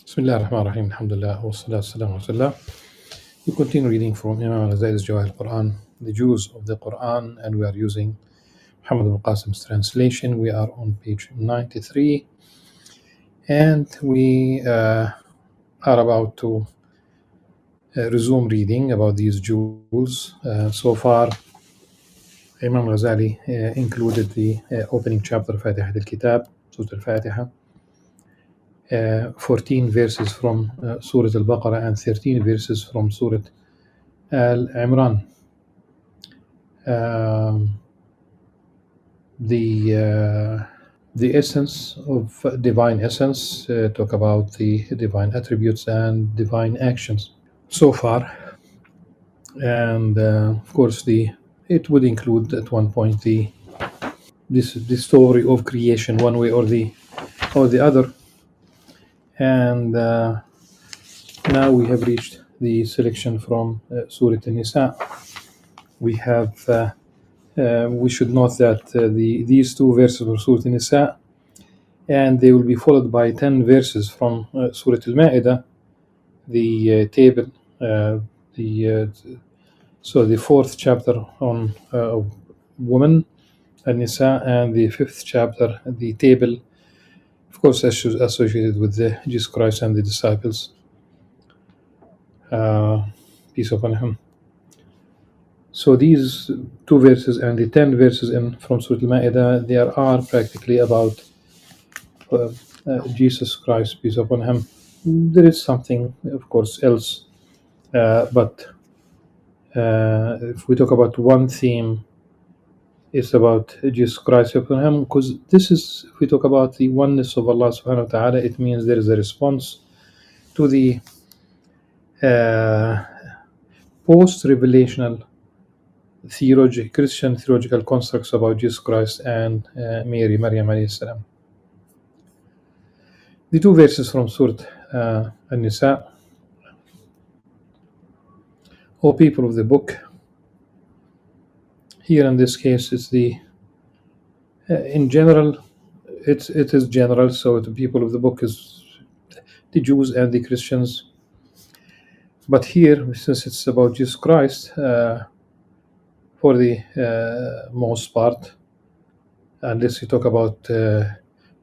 Bismillah ar-Rahman ar-Rahim, alhamdulillah, wa salatu salam wa sallam. We continue reading from Imam Al-Ghazali's Jawahir al-Quran, the Jews of the Quran, and we are using Muhammad al-Qasim's translation. We are on page 93, and we are about to resume reading about these Jews. So far, Imam Al-Ghazali included the opening chapter of Fatiha al-Kitab, Surah al-Fatiha, 14 verses from Surah Al-Baqarah and 13 verses from Surah Al-Imran. The essence of divine essence, talk about the divine attributes and divine actions so far, and of course it would include at one point the story of creation one way or the other, and now we have reached the selection from Surah An-Nisa. We have we should note that these two verses of Surah An-Nisa, and they will be followed by 10 verses from Surah Al-Ma'idah, the table, so the fourth chapter on women, An-Nisa, and the fifth chapter, the table, of course, associated with Jesus Christ and the disciples, peace upon him. So these two verses and the 10 verses from Surah Al-Ma'idah, they are practically about Jesus Christ, peace upon him. There is something, of course, else, but if we talk about one theme, it's about Jesus Christ upon him, because this is, if we talk about the oneness of Allah subhanahu wa ta'ala, it means there is a response to the post-revelational Christian theological constructs about Jesus Christ and Maryam alayhi salam. The two verses from Surah An-Nisa: O people of the book. Here in this case, it's the in general, it is general, so the people of the book is the Jews and the Christians. But here, since it's about Jesus Christ, for the most part, unless we talk about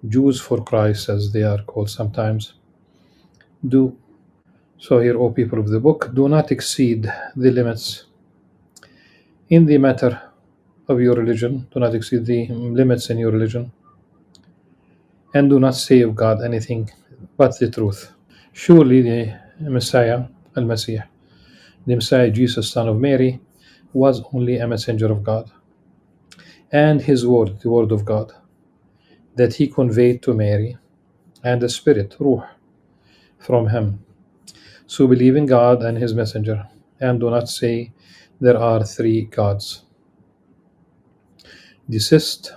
Jews for Christ, as they are called sometimes, so here, O people of the book, do not exceed the limits in the matter of your religion, do not exceed the limits in your religion, and do not say of God anything but the truth. Surely the Messiah, Al-Masih, the Messiah, Jesus, son of Mary, was only a messenger of God, and his word, the word of God, that he conveyed to Mary, and the Spirit, Ruh, from him. So believe in God and his messenger, and do not say there are three gods. Desist.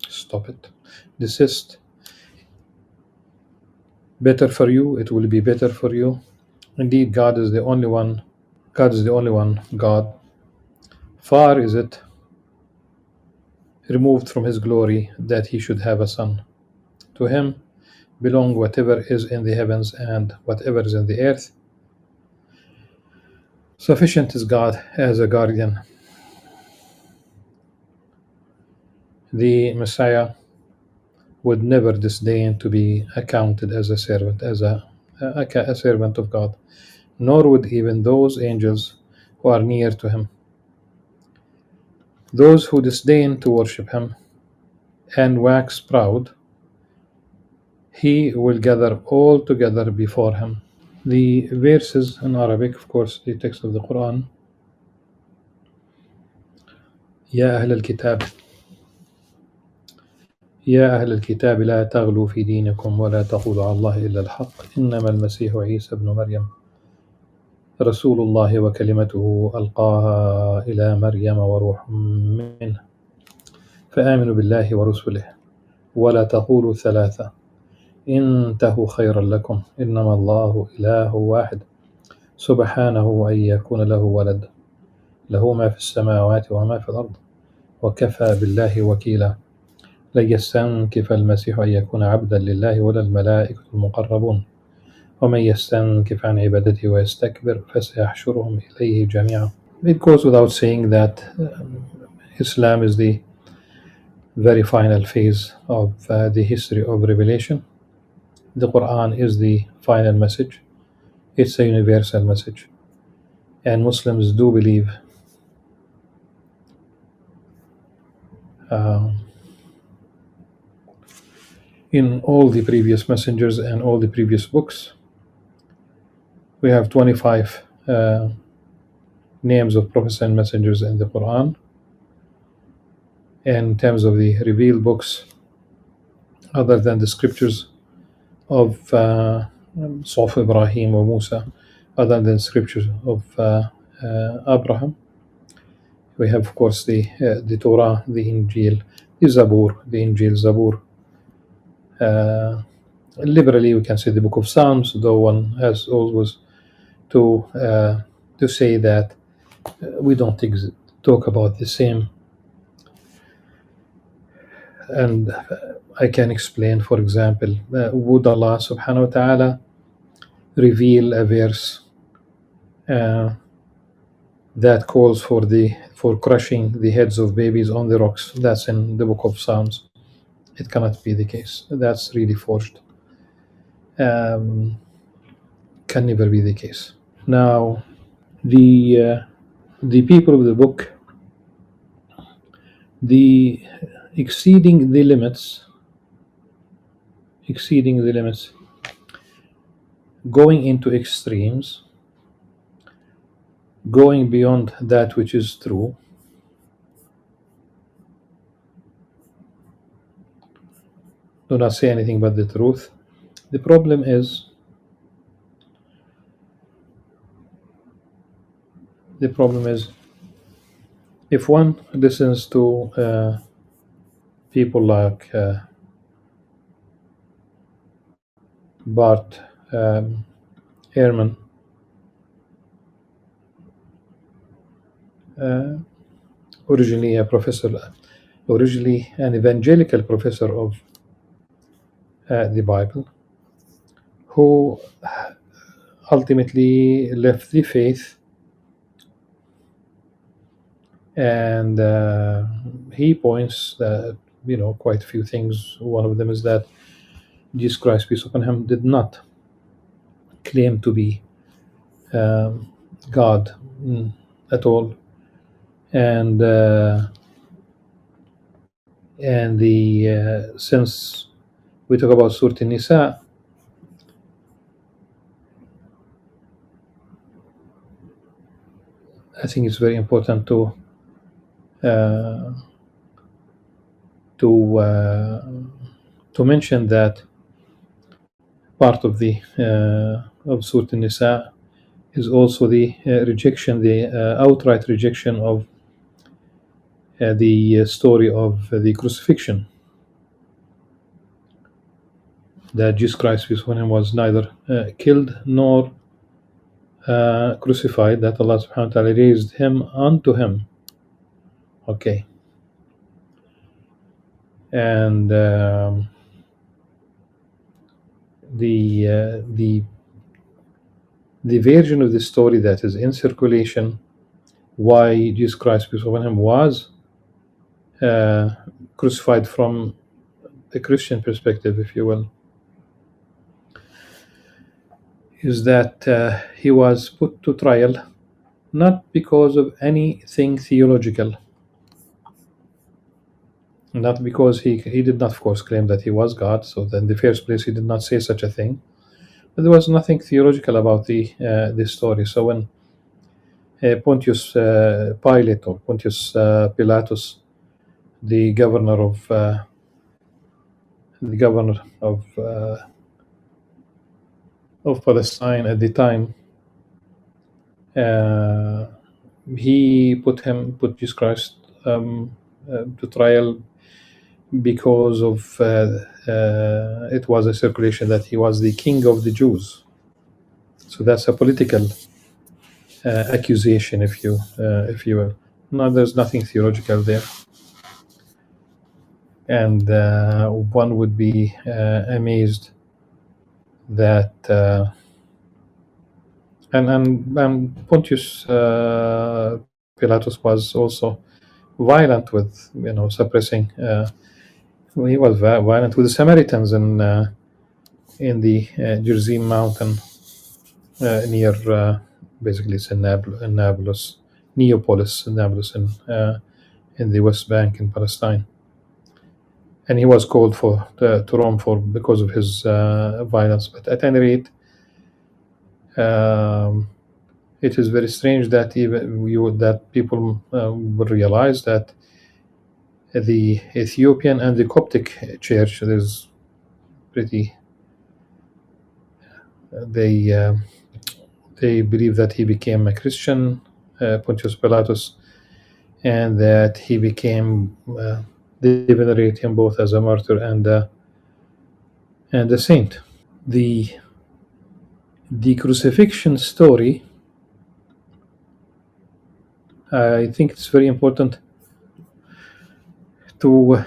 Stop it. Desist. Better for you. It will be better for you. Indeed, God is the only one. God is the only one God. Far is it removed from his glory that he should have a son. To him belong whatever is in the heavens and whatever is in the earth. Sufficient is God as a guardian. The Messiah would never disdain to be accounted as a servant, as a servant of God, nor would even those angels who are near to him. Those who disdain to worship him and wax proud, he will gather all together before him. The verses in Arabic, of course, the text of the Qur'an. يا أهل الكتاب يا أهل الكتاب لا تغلوا في دينكم ولا تقولوا على الله إلا الحق إنما المسيح عيسى ابن مريم رسول الله وكلمته ألقاها إلى مريم وروح منه فآمنوا بالله ورسله ولا تقولوا ثلاثة انتهوا خيرا لكم إنما الله إله واحد سبحانه أن يكون له ولد له ما في السماوات وما في الأرض وكفى بالله وكيلا لن يستنكف المسيح أن يكون عبدا لله ولا الملائكة المقربون ومن يستنكف عن عبادته ويستكبر فسيحشرهم إليه جميعا. It goes without saying that Islam is the very final phase of the history of revelation. The Quran is the final message. It's a universal message. And Muslims do believe uh, in all the previous messengers and all the previous books. We have 25 names of prophets and messengers in the Quran. And in terms of the revealed books, other than the scriptures of Suhuf Ibrahim or Musa, other than scriptures of Abraham, we have, of course, the Torah, the Injil, the Zabur, the Injil, Zabur. Liberally, we can say the Book of Psalms, though one has always to say that we don't talk about the same. And I can explain, for example, would Allah subhanahu wa ta'ala reveal a verse that calls for crushing the heads of babies on the rocks? That's in the Book of Psalms. It cannot be the case. That's really forged. Can never be the case. Now, the people of the book, the exceeding the limits, going into extremes, going beyond that which is true, do not say anything but the truth. The problem is if one listens to people like Bart Ehrman, originally an evangelical professor of the Bible, who ultimately left the faith, and he points that quite a few things. One of them is that Jesus Christ, peace upon him, did not claim to be God at all, and since we talk about Surah An-Nisa, I think it's very important to mention that part of the of Surah An-Nisa is also the rejection, the outright rejection of the story of the crucifixion. That Jesus Christ, peace upon him, was neither killed nor crucified, that Allah subhanahu wa ta'ala raised him unto him. Okay. And the version of the story that is in circulation, why Jesus Christ, peace upon him, was crucified from a Christian perspective, if you will, is that he was put to trial not because of anything theological, not because he did not, of course, claim that he was God. So in the first place, he did not say such a thing. But there was nothing theological about the story. So when Pontius Pilate, or Pontius Pilatus, the governor of Palestine at the time, he put Jesus Christ to trial because of it was a circulation that he was the king of the Jews. So that's a political accusation, if you will. No, there's nothing theological there, and one would be amazed that And Pontius Pilatus was also violent with suppressing. He was violent with the Samaritans in the Gerizim mountain near basically it's in Nablus, Neapolis, Nablus in the West Bank in Palestine. And he was called to Rome for because of his violence. But at any rate, um, it is very strange that that people will realize that the Ethiopian and the Coptic Church is pretty. They they believe that he became a Christian, Pontius Pilatus, and that he became. They venerate him both as a martyr and a saint. The crucifixion story, I think it's very important to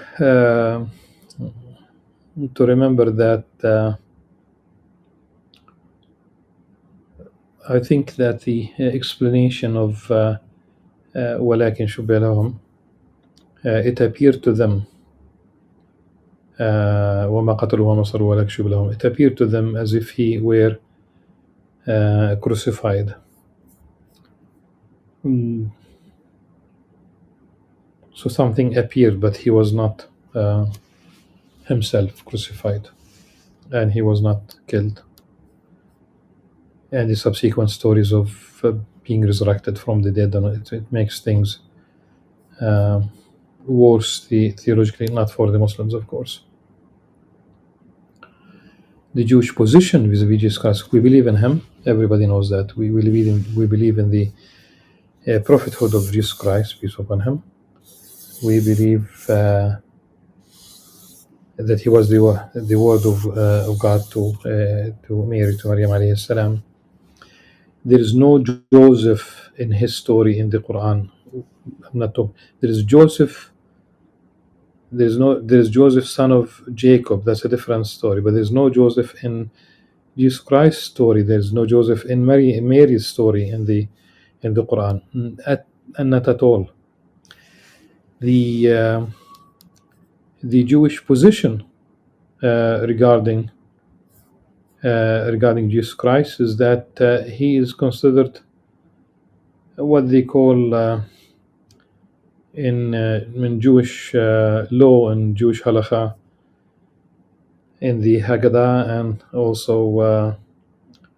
remember that I think that the explanation of ولكن شبه لهم it appeared to them وما قتلوه وما صلبوه ولكن شبه لهم, it appeared to them as if he were crucified. So something appeared, but he was not himself crucified, and he was not killed. And the subsequent stories of being resurrected from the dead, and it makes things worse theologically, not for the Muslims, of course. The Jewish position vis-a-vis Jesus Christ, we believe in him. Everybody knows that. We believe in the prophethood of Jesus Christ, peace upon him. We believe that he was the word of God to Mary, to Maryam alayhi salam. There is no Joseph in his story in the Qur'an. I'm not talking. There is Joseph. There is Joseph, son of Jacob. That's a different story. But there's no Joseph in Jesus Christ's story. There's no Joseph in Mary's story in the Quran, and not at all. The Jewish position regarding Jesus Christ is that he is considered what they call in Jewish law and Jewish halakha, in the Haggadah and also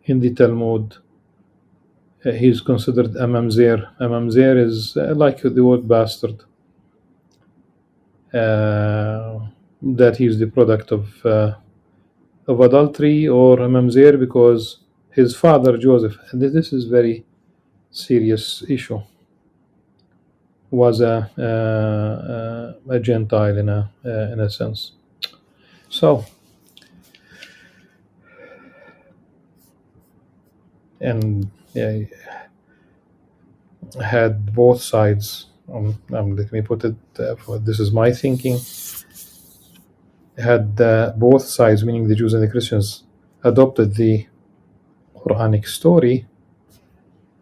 in the Talmud, he is considered a mamzer. A mamzer is like the word bastard, that he is the product of adultery, or a mamzer because his father Joseph, and this is very serious issue, was a Gentile in a sense. So, and had both sides. Let me put it. This is my thinking. Had both sides, meaning the Jews and the Christians, adopted the Quranic story,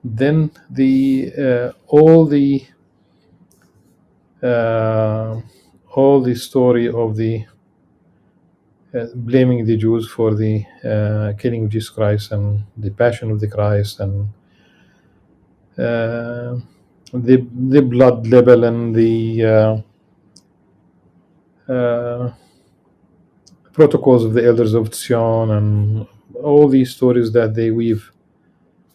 then all the story of the blaming the Jews for the killing of Jesus Christ and the passion of the Christ and the blood libel and the protocols of the elders of Zion and all these stories that they weave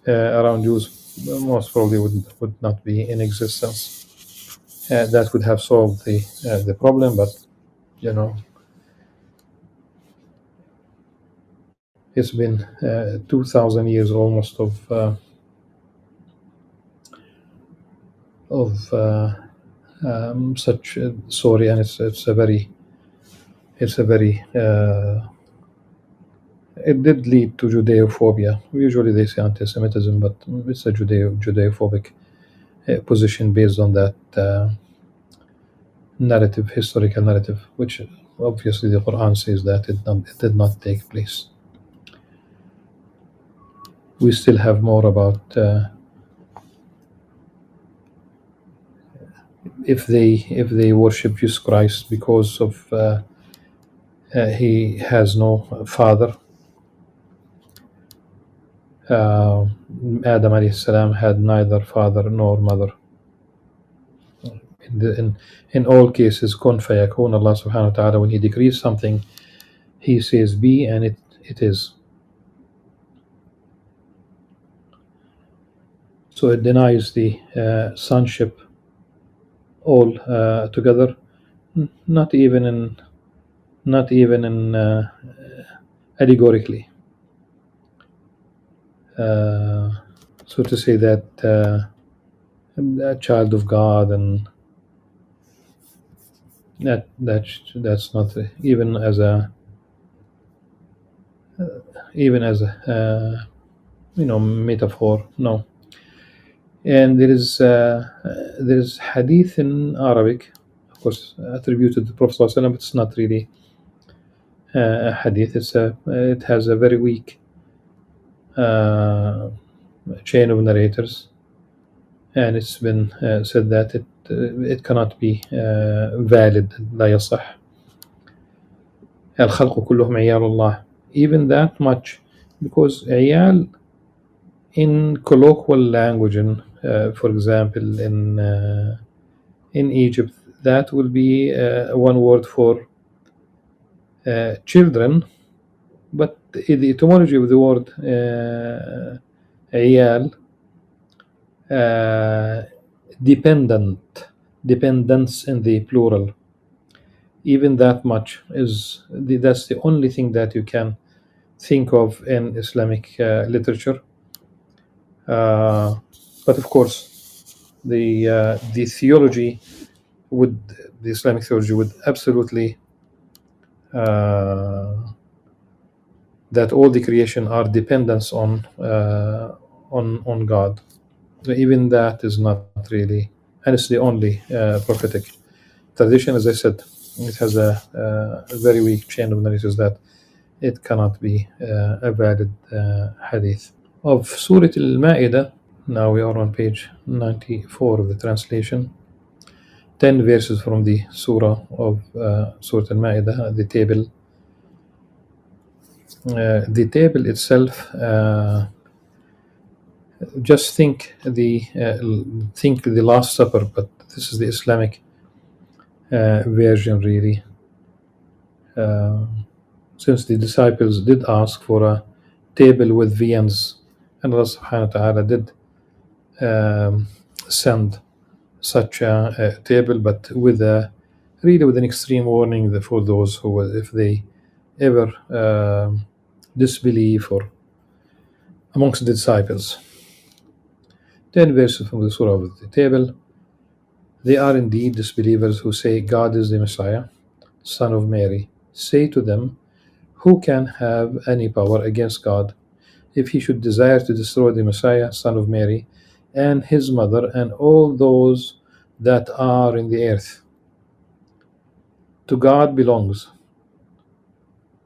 around Jews most probably would not be in existence. That would have solved the problem, but it's been 2,000 years almost of such story, and it's a very it did lead to Judeophobia. Usually they say anti-Semitism, but it's a Judeophobic position based on that narrative, historical narrative, which obviously the Quran says that it did not take place. we still have more about if they worship Jesus Christ because of he has no father. uh, Adam alayhi salam had neither father nor mother. In all cases, kun fayakun, Allah subhanahu wa ta'ala, when He decrees something, He says be, and it is. So it denies the sonship all together, not even in allegorically. Uh, so to say that a child of God, and that's not even as a metaphor. No. And there is hadith in Arabic, of course, attributed to the Prophet sallallahu alaihi wasallam, but it's not really a hadith. It has a very weak chain of narrators, and it's been said that it cannot be valid. لا يصح. الخلق كلهم عيال الله. Even that much, because عيال in colloquial language, for example, in Egypt, that will be one word for children, but the etymology of the word عيال, dependence in the plural. Even that much that's the only thing that you can think of in Islamic literature. But of course, the theology the Islamic theology would absolutely that all the creation are dependents on God. Even that is not really, and it's the only prophetic tradition. As I said, it has a very weak chain of narrators that it cannot be a valid hadith. Of Surah Al-Ma'idah, now we are on page 94 of the translation. 10 verses from the surah of Surah Al-Ma'idah, the table. The table itself, just think the Last Supper, but this is the Islamic version, really. Since the disciples did ask for a table with viands, and Allah subhanahu wa ta'ala did send such a table, but with an extreme warning for those who, if they ever disbelieve, or amongst the disciples. 10 verses from the surah of the table. They are indeed disbelievers who say, God is the Messiah, son of Mary. Say to them, who can have any power against God if he should desire to destroy the Messiah, son of Mary, and his mother, and all those that are in the earth? To God belongs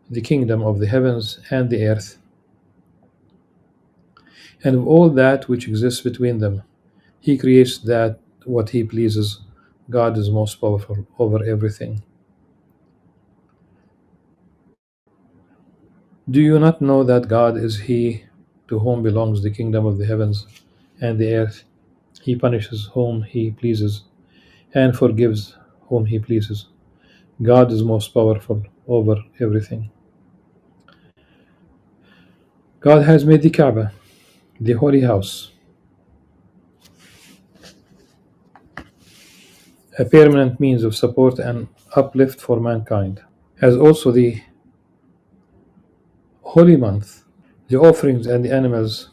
the kingdom of the heavens and the earth, and of all that which exists between them. He creates that what he pleases. God is most powerful over everything. Do you not know that God is he to whom belongs the kingdom of the heavens and the earth? He punishes whom he pleases and forgives whom he pleases. God is most powerful over everything. God has made the Kaaba, the holy house, a permanent means of support and uplift for mankind, as also the holy month, the offerings and the animals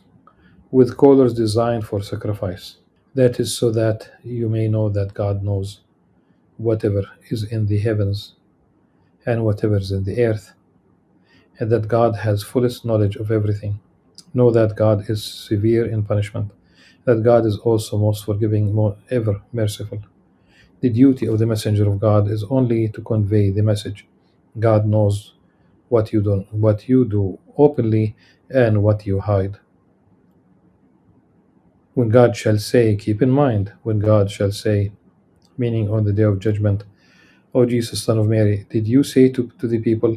with collars designed for sacrifice. That is so that you may know that God knows whatever is in the heavens and whatever is in the earth, and that God has fullest knowledge of everything. Know that God is severe in punishment, that God is also most forgiving, ever merciful. The duty of the messenger of God is only to convey the message. God knows what you do openly and what you hide. When God shall say, keep in mind, when God shall say, meaning on the day of judgment, O Jesus, son of Mary, did you say to the people,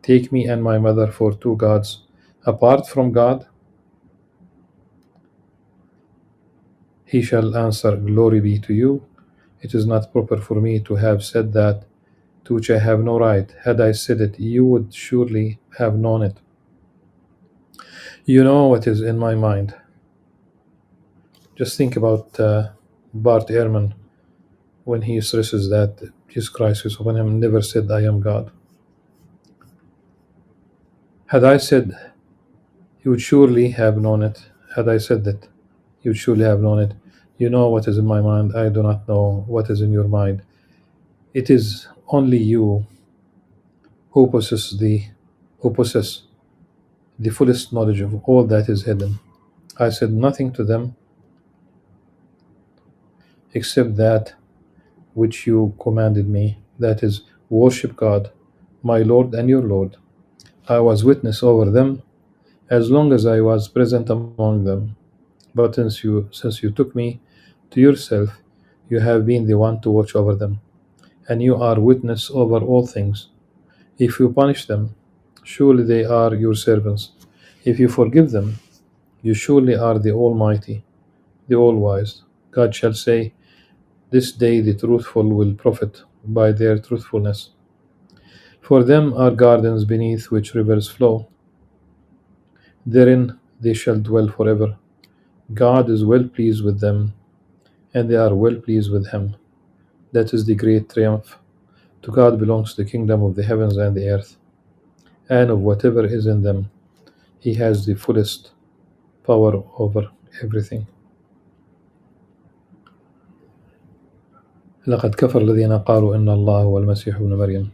take me and my mother for two gods apart from God? He shall answer, glory be to you. It is not proper for me to have said that, to which I have no right. Had I said it, you would surely have known it. You know what is in my mind. Just think about Bart Ehrman when he stresses that Jesus Christ is upon him never said, I am God. Had I said, you would surely have known it. Had I said that, you would surely have known it. You know what is in my mind. I do not know what is in your mind. It is only you who possess the fullest knowledge of all that is hidden. I said nothing to them except that which you commanded me, that is, worship God, my Lord and your Lord. I was witness over them as long as I was present among them. But since you took me to yourself, you have been the one to watch over them, and you are witness over all things. If you punish them, surely they are your servants. If you forgive them, you surely are the Almighty, the All-Wise. God shall say, this day the truthful will profit by their truthfulness. For them are gardens beneath which rivers flow. Therein they shall dwell forever. God is well pleased with them, and they are well pleased with him. That is the great triumph. To God belongs the kingdom of the heavens and the earth, and of whatever is in them. He has the fullest power over everything. لقد كفر الذين قالوا إن الله هو المسيح ابن مريم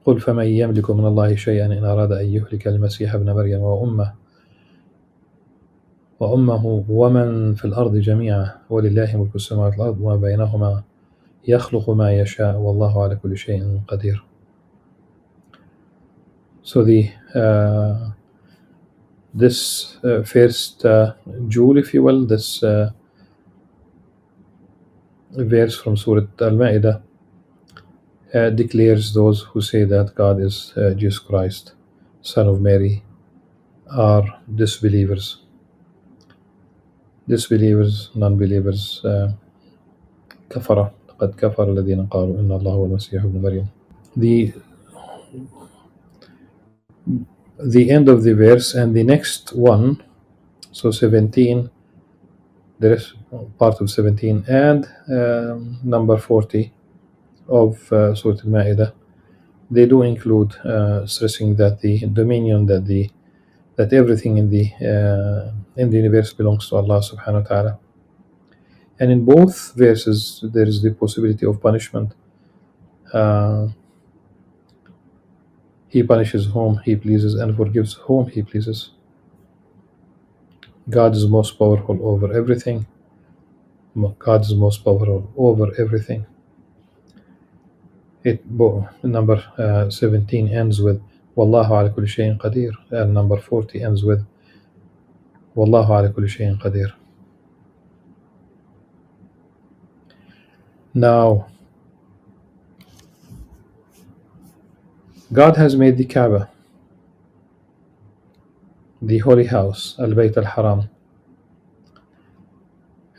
قل فمن يملك من الله شيئا إن أراد أن يهلك المسيح ابن مريم وأمه ومن في الأرض جميعا ولله ملك السماوات والأرض وما بينهما يخلق ما يشاء والله على كل شيء قدير. So this first jewel, if you will, this verse from Surah Al-Ma'idah declares those who say that God is Jesus Christ, Son of Mary, are disbelievers. Disbelievers, non-believers, كفرة قد كفر الذين قالوا إن الله هو المسيح ابن مريم. The end of the verse and the next one, so 17, there is part of 17 and number 40 of Surah Al-Ma'idah, they do include stressing that the dominion, that everything in the universe belongs to Allah subhanahu wa ta'ala. And in both verses there is the possibility of punishment. He punishes whom he pleases and forgives whom he pleases. God is most powerful over everything. God is most powerful over everything. Number 17 ends with Wallahu ala kulli shay'in qadir, and number 40 ends with Wallahu ala kulli shay'in qadir. Now, God has made the Kaaba, the holy house, Al-Bayt al-Haram,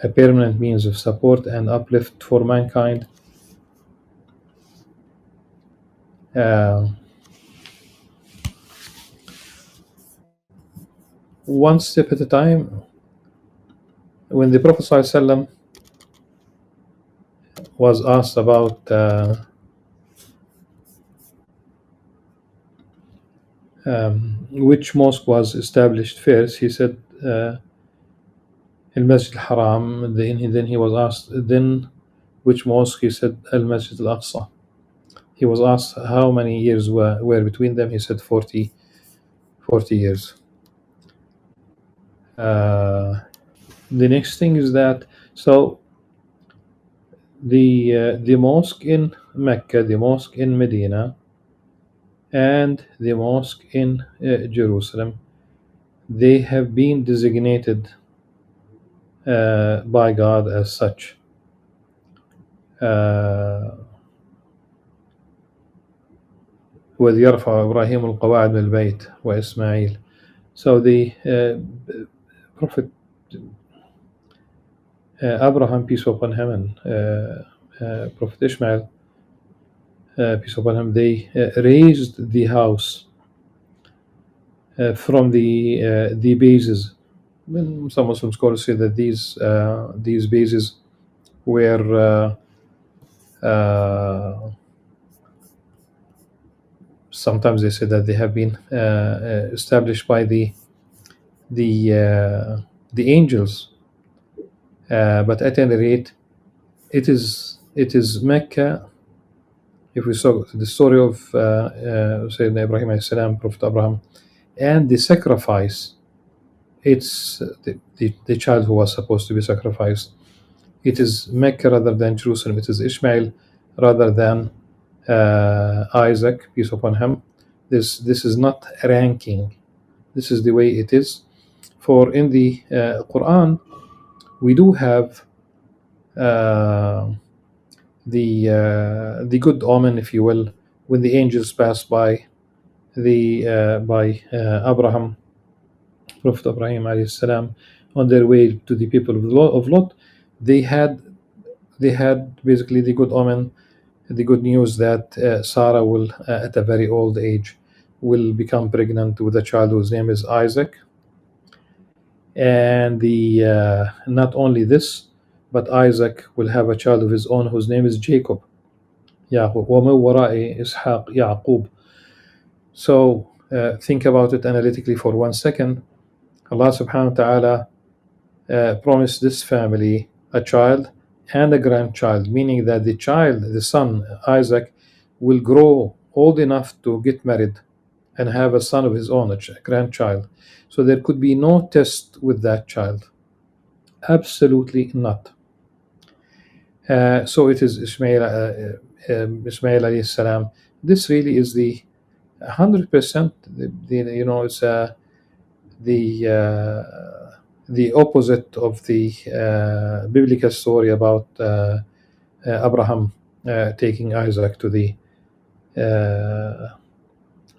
a permanent means of support and uplift for mankind. One step at a time. When the Prophet ﷺ was asked about which mosque was established first, he said Al-Masjid al-Haram. Then he was asked, then which mosque? He said Al-Masjid al-Aqsa. He was asked how many years were between them. He said 40 years. The next thing is that, so the mosque in Mecca, the mosque in Medina, and the mosque in Jerusalem, they have been designated by God as such. وَإِذْ يَرْفَعُ إِبْرَاهِيمُ الْقَوَاعِدَ مِنَ الْبَيْتِ وَإِسْمَاعِيلُ. So the Prophet Abraham, peace upon him, and Prophet Ishmael, peace upon him, they raised the house from the bases. Some Muslim scholars say that these bases were sometimes they say that they have been established by the angels, but at any rate, it is Mecca. If we saw the story of Sayyidina Ibrahim alayhi salam, Prophet Abraham, and the sacrifice, it's the child who was supposed to be sacrificed. It is Mecca rather than Jerusalem. It is Ishmael rather than Isaac, peace upon him. This is not ranking. This is the way it is. For in the Qur'an, we do have the good omen, if you will, when the angels passed by Abraham, Prophet Ibrahim alayhi salam, on their way to the people of Lot. They had basically the good omen, the good news that Sarah will, at a very old age, will become pregnant with a child whose name is Isaac. And not only this, but Isaac will have a child of his own whose name is Jacob. Yaqub. وَمِن وَرَائِ إِسْحَاقَ يَعْقُوب. So think about it analytically for 1 second. Allah subhanahu wa ta'ala promised this family a child and a grandchild, meaning that the child, the son, Isaac, will grow old enough to get married and have a son of his own, a grandchild. So there could be no test with that child. Absolutely not. So it is Ismail alayhi salam. This really is the 100%. It's the opposite of the biblical story about Abraham taking Isaac to the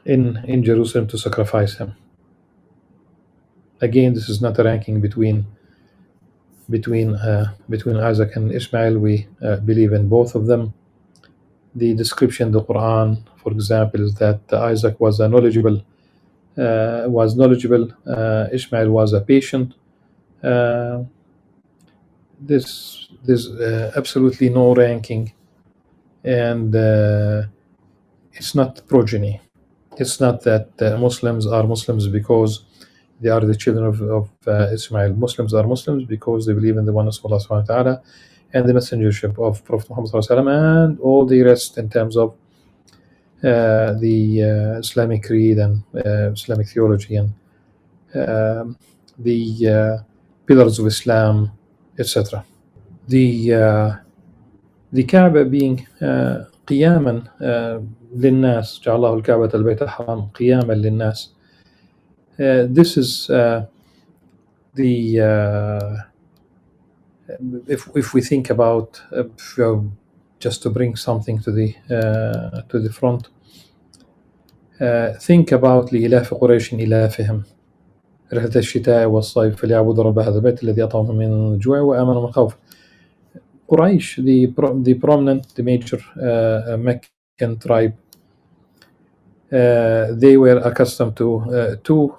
in Jerusalem to sacrifice him. Again, this is not a ranking between Isaac and Ishmael. We believe in both of them. The description in the Qur'an, for example, is that Isaac was knowledgeable. Ishmael was a patient. There's absolutely no ranking, and it's not progeny. It's not that Muslims are Muslims because they are the children of Ismail. Muslims are Muslims because they believe in the oneness of Allah subhanahu wa ta'ala and the messengership of Prophet Muhammad sallallahu alaihi wasallam, and all the rest in terms of the Islamic creed and Islamic theology and the pillars of Islam, etc. The Kaaba being قياما للناس، جعل الله الكعبة البيت الحرام قياما للناس. This is the if we think about just to bring something to the front, think about لإلاف قريش إلافهم رحلة الشتاء والصيف فليعبدوا رب هذا البيت الذي أطعمهم من جوع وآمنهم من خوف. Quraysh, the prominent, the major Meccan tribe, they were accustomed to two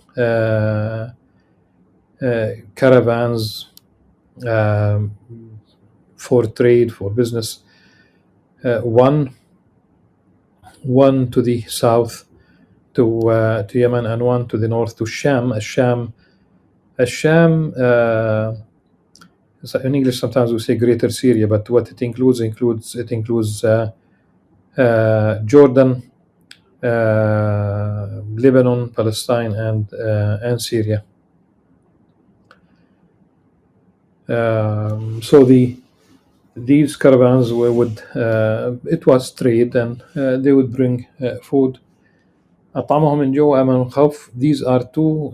caravans for trade, for business. One to the south to Yemen, and one to the north to Sham. Sham. In English, sometimes we say Greater Syria, but what it includes Jordan, Lebanon, Palestine, and Syria. So these caravans would it was trade, and they would bring food. أطعمهم من جوع وآمنهم من خوف. These are two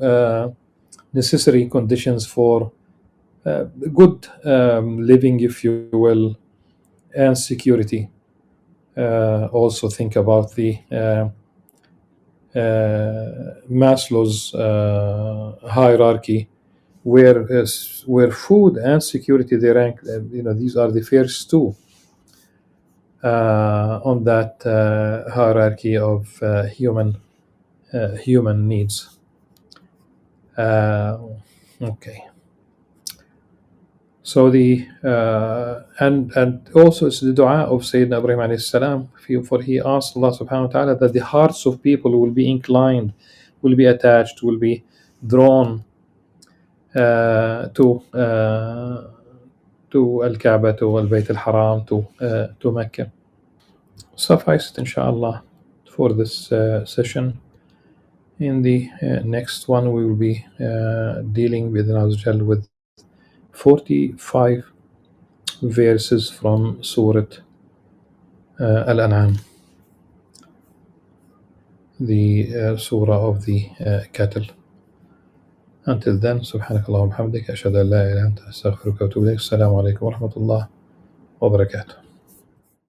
necessary conditions for good living, if you will, and security. Also think about the Maslow's hierarchy, where food and security they rank. These are the first two on that hierarchy of human needs. Okay. So and also it's the dua of Sayyidina Ibrahim alayhi salam, for he asked Allah subhanahu wa ta'ala that the hearts of people will be inclined, will be attached, will be drawn to Al-Kaaba, to Al-Bayt al-Haram, to Mecca. Suffice it, inshallah, for this session. In the next one, we will be dealing with 45 verses from Surah Al-An'am, the surah of the cattle. Until then, سبحانك اللهم وبحمدك أشهد أن لا إله إلا أنت أستغفرك وأتوب إليك. السلام عليكم ورحمة الله وبركاته.